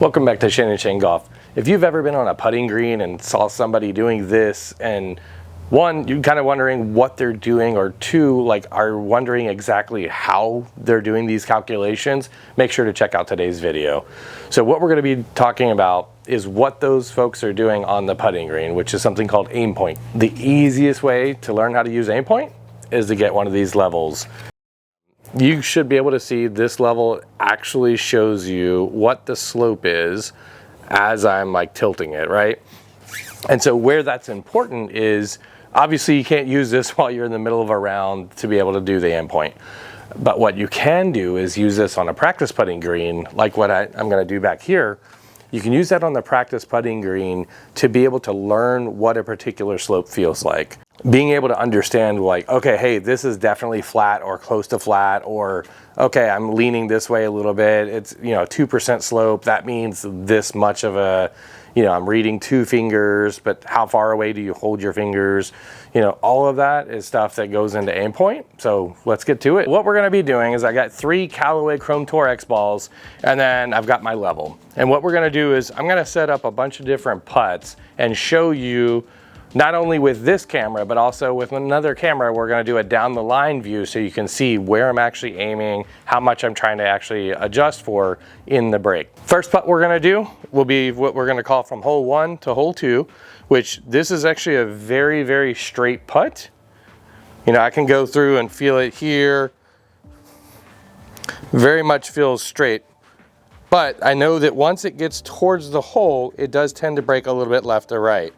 Welcome back to Shane Golf. If you've ever been on a putting green and saw somebody doing this, and one, you're kind of wondering what they're doing, or two, like are wondering exactly how they're doing these calculations, make sure to check out today's video. So what we're going to be talking about is what those folks are doing on the putting green, which is something called aim point. The easiest way to learn how to use aim point is to get one of these levels. You should be able to see this level actually shows you what the slope is as I'm like tilting it, right? And so where that's important is, obviously you can't use this while you're in the middle of a round to be able to do the aim point. But what you can do is use this on a practice putting green, like what I'm gonna do back here. You can use that on the practice putting green to be able to learn what a particular slope feels like. Being able to understand, like, okay, hey, this is definitely flat or close to flat, or okay, I'm leaning this way a little bit. It's, 2% slope. That means this much of a, I'm reading 2 fingers, but how far away do you hold your fingers? All of that is stuff that goes into aim point. So let's get to it. What we're gonna be doing is I got 3 Callaway Chrome Tour X balls, and then I've got my level. And what we're gonna do is I'm gonna set up a bunch of different putts and show you, not only with this camera, but also with another camera, we're gonna do a down the line view so you can see where I'm actually aiming, how much I'm trying to actually adjust for in the break. First putt we're gonna do will be what we're gonna call from hole 1 to hole 2, which this is actually a very, very straight putt. I can go through and feel it here. Very much feels straight. But I know that once it gets towards the hole, it does tend to break a little bit left or right.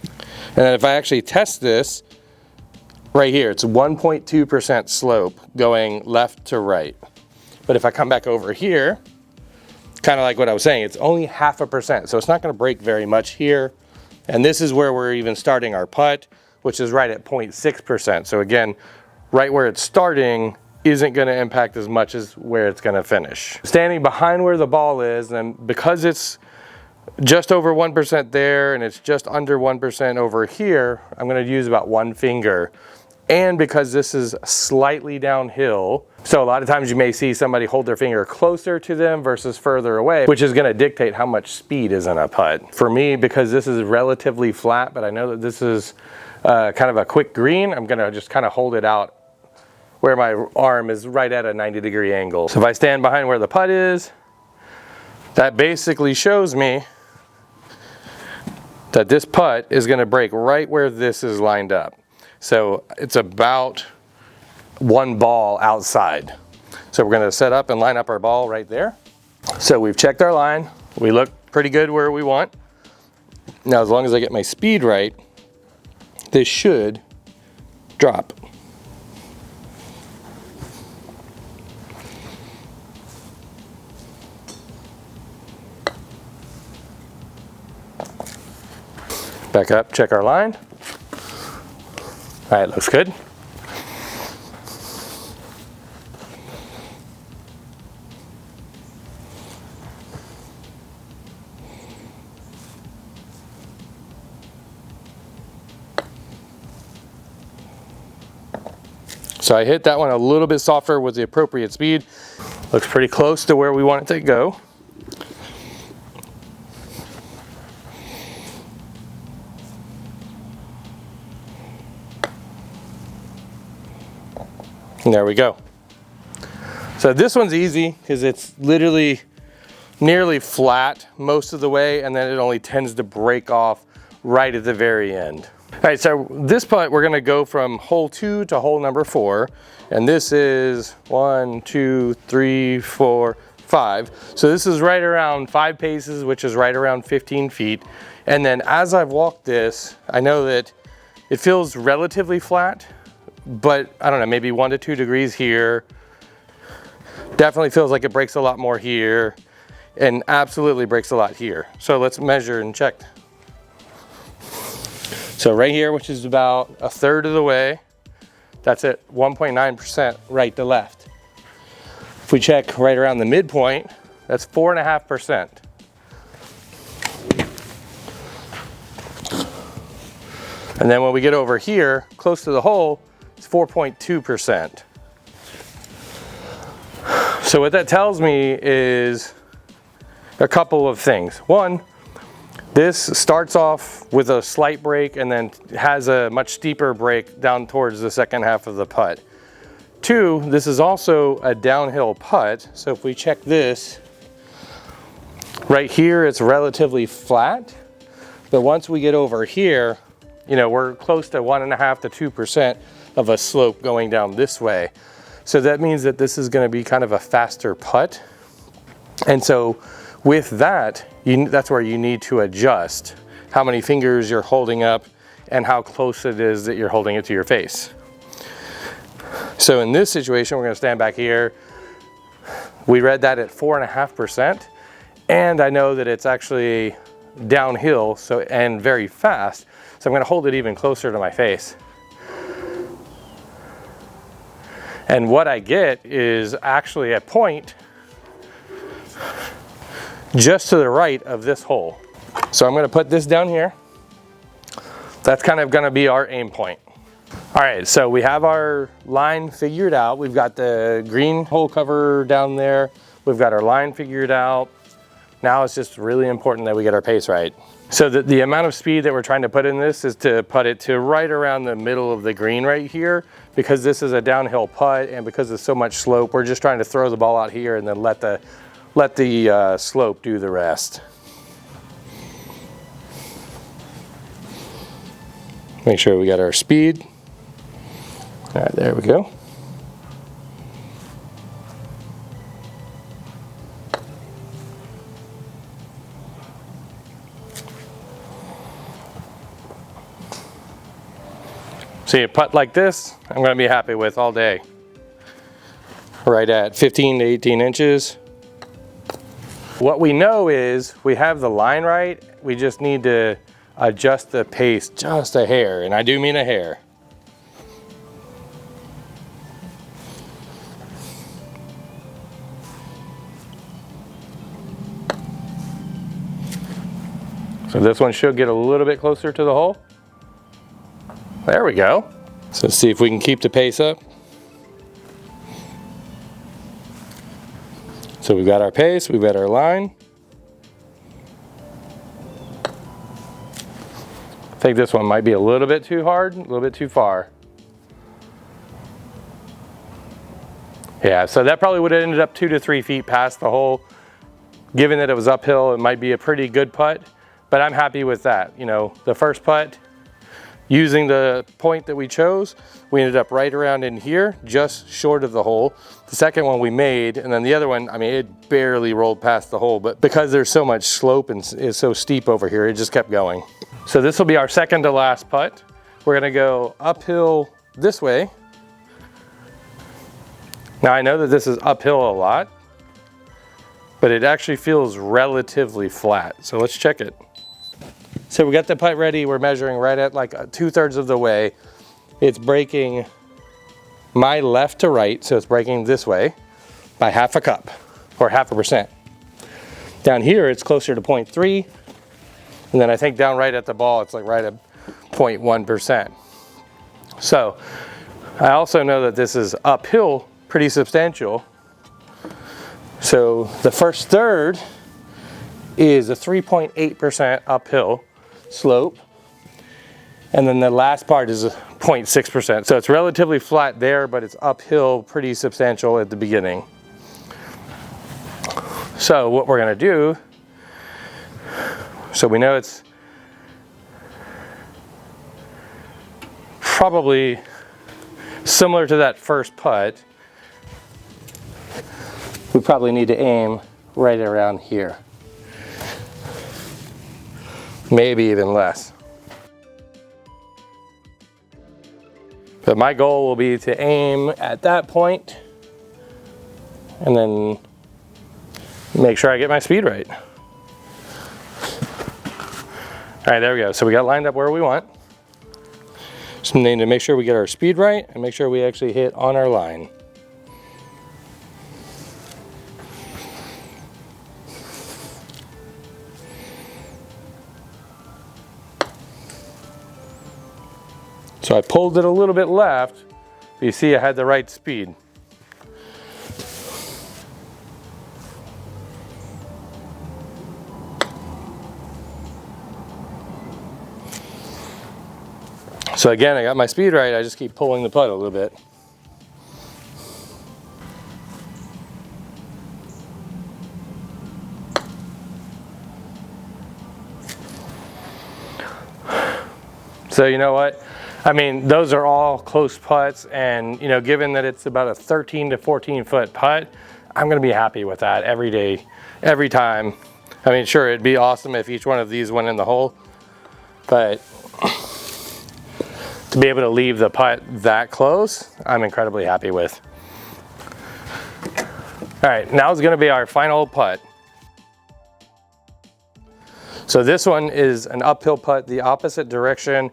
And then if I actually test this, right here, it's 1.2% slope going left to right. But if I come back over here, kind of like what I was saying, it's only 0.5%. So it's not gonna break very much here. And this is where we're even starting our putt, which is right at 0.6%. So again, right where it's starting isn't gonna impact as much as where it's gonna finish. Standing behind where the ball is, and because it's just over 1% there and it's just under 1% over here, I'm going to use about 1 finger. And because this is slightly downhill, so a lot of times you may see somebody hold their finger closer to them versus further away, which is going to dictate how much speed is in a putt. For me, because this is relatively flat, but I know that this is kind of a quick green, I'm going to just kind of hold it out where my arm is right at a 90-degree angle. So if I stand behind where the putt is, that basically shows me that this putt is going to break right where this is lined up. So it's about 1 ball outside. So we're going to set up and line up our ball right there. So we've checked our line. We look pretty good where we want. Now, as long as I get my speed right, this should drop. Back up, check our line. All right, looks good. So I hit that one a little bit softer with the appropriate speed. Looks pretty close to where we want it to go. And there we go. So this one's easy because it's literally nearly flat most of the way, and then it only tends to break off right at the very end. All right, so this putt, we're gonna go from hole 2 to hole number 4. And this is 1, 2, 3, 4, 5. So this is right around 5 paces, which is right around 15 feet. And then as I've walked this, I know that it feels relatively flat, but I don't know, maybe 1 to 2 degrees here. Definitely feels like it breaks a lot more here, and absolutely breaks a lot here. So let's measure and check. So right here, which is about 1/3 of the way, that's at 1.9% right to left. If we check right around the midpoint, that's 4.5%. And then when we get over here, close to the hole, it's 4.2%. So what that tells me is a couple of things. One, this starts off with a slight break and then has a much steeper break down towards the second half of the putt. Two, this is also a downhill putt. So if we check this, right here it's relatively flat. But once we get over here, you know, we're close to 1.5 to 2% of a slope going down this way. So that means that this is going to be kind of a faster putt. And so with that, that's where you need to adjust how many fingers you're holding up and how close it is that you're holding it to your face. So in this situation, we're going to stand back here. We read that at 4.5%, and I know that it's actually downhill, so and very fast. So I'm going to hold it even closer to my face. And what I get is actually a point just to the right of this hole. So I'm going to put this down here. That's kind of going to be our aim point. All right, so we have our line figured out. We've got the green hole cover down there. We've got our line figured out. Now it's just really important that we get our pace right. So the amount of speed that we're trying to put in this is to put it to right around the middle of the green right here, because this is a downhill putt and because there's so much slope, we're just trying to throw the ball out here and then let the slope do the rest. Make sure we got our speed. All right, there we go. See, a putt like this, I'm going to be happy with all day. Right at 15 to 18 inches. What we know is we have the line right. We just need to adjust the pace just a hair, and I do mean a hair. So this one should get a little bit closer to the hole. There we go. So let's see if we can keep the pace up. So we've got our pace, we've got our line. I think this one might be a little bit too hard, a little bit too far. Yeah, so that probably would have ended up 2 to 3 feet past the hole. Given that it was uphill, it might be a pretty good putt, but I'm happy with that. You know, the first putt, using the point that we chose, we ended up right around in here, just short of the hole. The second one we made, and then the other one, I mean, it barely rolled past the hole, but because there's so much slope and it's so steep over here, it just kept going. So this will be our second to last putt. We're gonna go uphill this way. Now I know that this is uphill a lot, but it actually feels relatively flat. So let's check it. So we got the putt ready. We're measuring right at like 2/3 of the way. It's breaking my left to right, so it's breaking this way by 1/2 cup or 0.5%. Down here, it's closer to 0.3. And then I think down right at the ball, it's like right at 0.1%. So I also know that this is uphill pretty substantial. So the first third is a 3.8% uphill slope, and then the last part is a 0.6%. So it's relatively flat there, but it's uphill pretty substantial at the beginning. So what we're going to do, so we know it's probably similar to that first putt. We probably need to aim right around here. Maybe even less. But my goal will be to aim at that point and then make sure I get my speed right. All right, there we go. So we got lined up where we want. Just need to make sure we get our speed right and make sure we actually hit on our line. So I pulled it a little bit left, but you see I had the right speed. So again, I got my speed right. I just keep pulling the putt a little bit. So you know what? I mean, those are all close putts, and you know, given that it's about a 13 to 14 foot putt, I'm gonna be happy with that every day, every time. I mean, sure, it'd be awesome if each one of these went in the hole, but to be able to leave the putt that close, I'm incredibly happy with. All right, now is gonna be our final putt. So this one is an uphill putt, the opposite direction.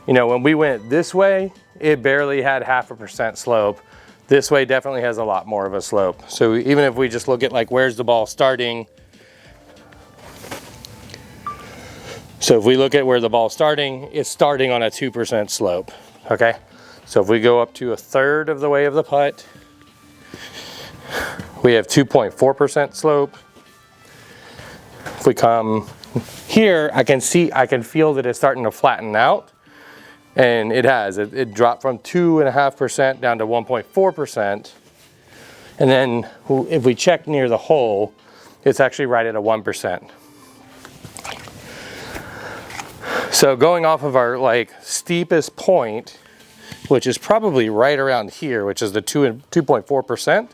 You know, when we went this way, it barely had 0.5% slope. This way definitely has a lot more of a slope. So even if we just look at like, where's the ball starting? So if we look at where the ball's starting, it's starting on a 2% slope, okay? So if we go up to a third of the way of the putt, we have 2.4% slope. If we come here, I can feel that it's starting to flatten out, and it has. It dropped from 2.5% down to 1.4%. And then if we check near the hole, it's actually right at a 1%. So going off of our like steepest point, which is probably right around here, which is the 2.4%,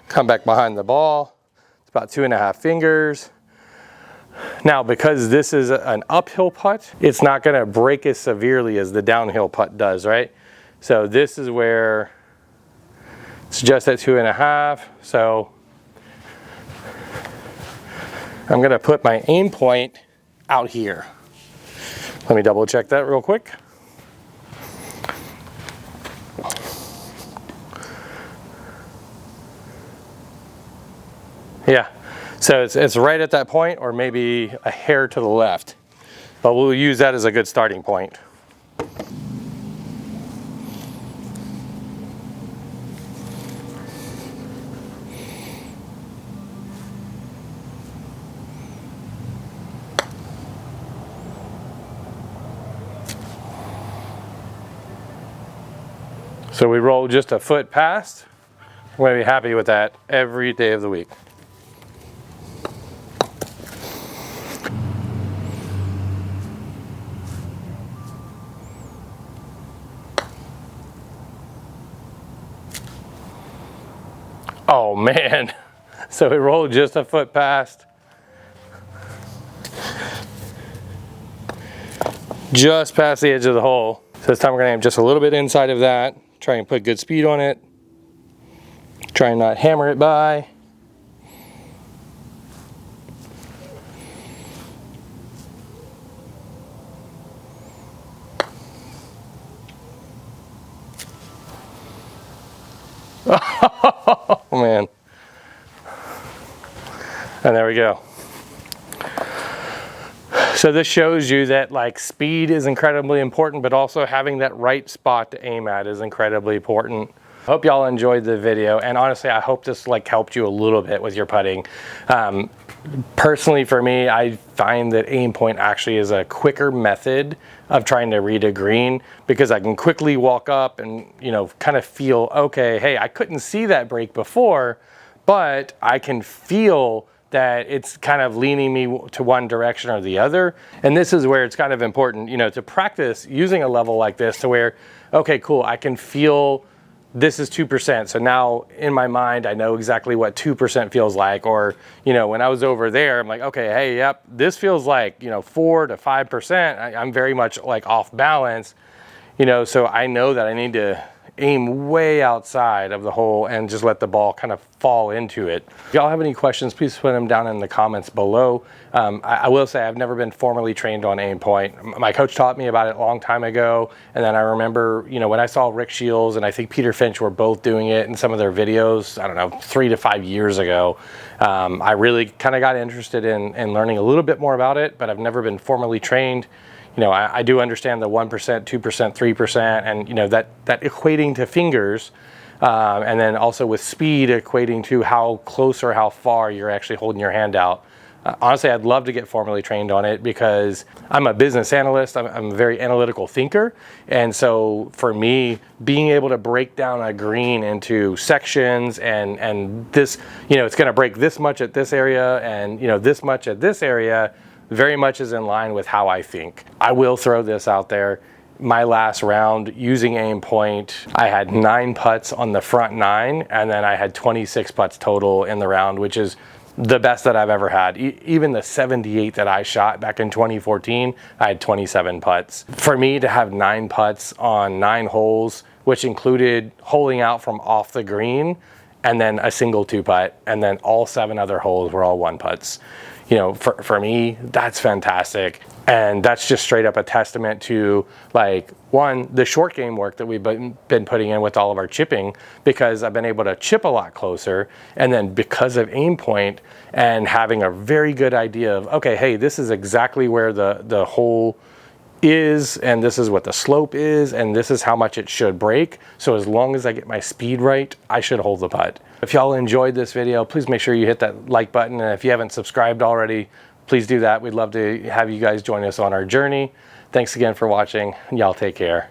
come back behind the ball, it's about 2.5 fingers. Now, because this is an uphill putt, it's not gonna break as severely as the downhill putt does, right? So this is where it's just at 2.5. So I'm gonna put my aim point out here. Let me double check that real quick. Yeah, so it's right at that point, or maybe a hair to the left, but we'll use that as a good starting point. So we roll just a foot past. I'm gonna be happy with that every day of the week. Oh man, so we rolled just a foot past. Just past the edge of the hole. So this time we're gonna aim just a little bit inside of that. Try and put good speed on it. Try and not hammer it by. Oh man. And there we go. So this shows you that like speed is incredibly important, but also having that right spot to aim at is incredibly important. I hope y'all enjoyed the video, and honestly I hope this like helped you a little bit with your putting. Personally for me, I find that aim point actually is a quicker method of trying to read a green, because I can quickly walk up and, you know, kind of feel, okay, hey, I couldn't see that break before, but I can feel that it's kind of leaning me to one direction or the other. And this is where it's kind of important, you know, to practice using a level like this to where, okay, cool, I can feel this is 2%. So now in my mind, I know exactly what 2% feels like. Or, you know, when I was over there, I'm like, okay, hey, yep, this feels like, you know, 4 to 5%. I'm very much like off balance, you know, so I know that I need to aim way outside of the hole and just let the ball kind of fall into it. If y'all have any questions, please put them down in the comments below. I will say I've never been formally trained on aim point. My coach taught me about it a long time ago, and then I remember, you know, when I saw Rick Shields and I think Peter Finch were both doing it in some of their videos, I don't know, 3 to 5 years ago, I really kind of got interested in learning a little bit more about it, but I've never been formally trained. You know, I do understand the 1%, 2%, 3%, and, you know, that equating to fingers, and then also with speed equating to how close or how far you're actually holding your hand out. Honestly, I'd love to get formally trained on it because I'm a business analyst. I'm a very analytical thinker. And so for me, being able to break down a green into sections and this, it's going to break this much at this area and, this much at this area, very much is in line with how I think. I will throw this out there. My last round using aim point, I had 9 putts on the front 9, and then I had 26 putts total in the round, which is the best that I've ever had. Even the 78 that I shot back in 2014, I had 27 putts. For me to have 9 putts on 9 holes, which included holing out from off the green, and then a single 2-putt, and then all 7 other holes were all 1-putts. For me, that's fantastic. And that's just straight up a testament to, like, one, the short game work that we've been putting in with all of our chipping, because I've been able to chip a lot closer. And then because of aim point and having a very good idea of, okay, hey, this is exactly where the hole is, and this is what the slope is, and this is how much it should break. So as long as I get my speed right, I should hold the putt. If y'all enjoyed this video, please make sure you hit that like button. And if you haven't subscribed already, please do that. We'd love to have you guys join us on our journey. Thanks again for watching. Y'all take care.